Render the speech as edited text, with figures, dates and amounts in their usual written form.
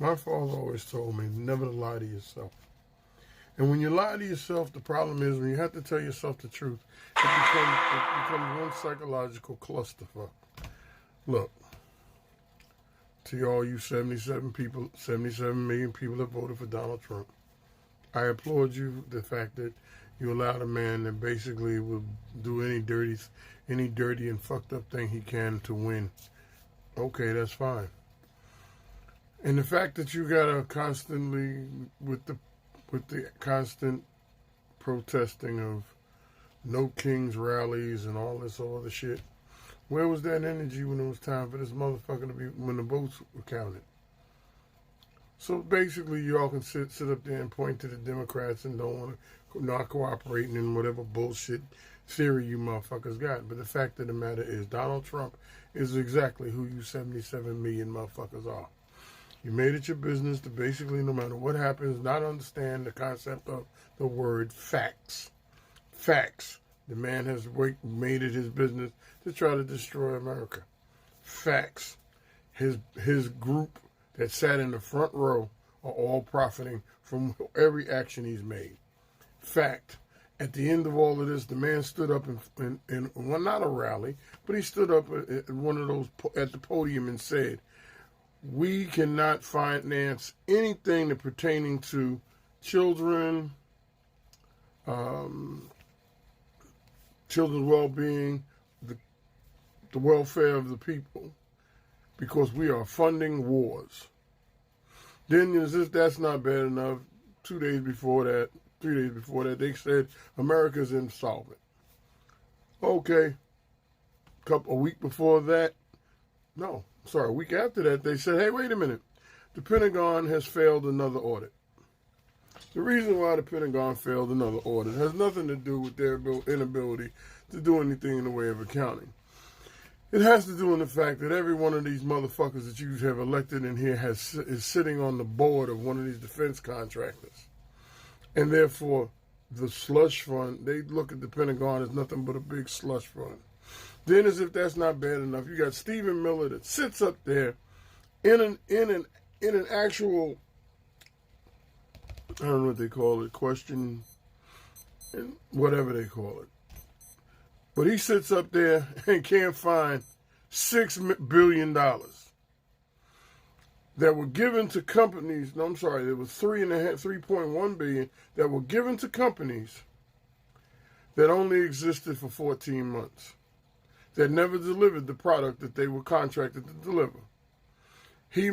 My father always told me never to lie to yourself. And when you lie to yourself, the problem is when you have to tell yourself the truth, it becomes one psychological clusterfuck. Look, to all you 77 people, 77 million people that voted for Donald Trump, I applaud you the fact that you allowed a man that basically will do any dirty and fucked up thing he can to win. Okay, that's fine. And the fact that you gotta constantly with the constant protesting of no kings rallies and all this other shit, where was that energy when it was time for this motherfucker to be, when the votes were counted? So basically, you all can sit up there and point to the Democrats and don't want to, not cooperating in whatever bullshit theory you motherfuckers got. But the fact of the matter is, Donald Trump is exactly who you 77 million motherfuckers are. You made it your business to basically, no matter what happens, not understand the concept of the word facts. Facts. The man has made it his business to try to destroy America. Facts. His group that sat in the front row are all profiting from every action he's made. Fact. At the end of all of this, the man stood up in well, not a rally, but he stood up at one of those at the podium and said, "We cannot finance anything that pertaining to children, children's well-being, the welfare of the people, because we are funding wars." Then, as if that's not bad enough, 3 days before that, they said America's insolvent. Okay, a week before that, no, sorry, a week after that, they said, hey, wait a minute, the Pentagon has failed another audit. The reason why the Pentagon failed another audit has nothing to do with their inability to do anything in the way of accounting. It has to do with the fact that every one of these motherfuckers that you have elected in here is sitting on the board of one of these defense contractors. And therefore, the slush fund, they look at the Pentagon as nothing but a big slush fund. Then, as if that's not bad enough, you got Stephen Miller that sits up there in an actual, I don't know what they call it, question, whatever they call it. But he sits up there and can't find $6 billion that were given to companies. No, I'm sorry, there was 3.1 billion that were given to companies that only existed for 14 months, that never delivered the product that they were contracted to deliver. They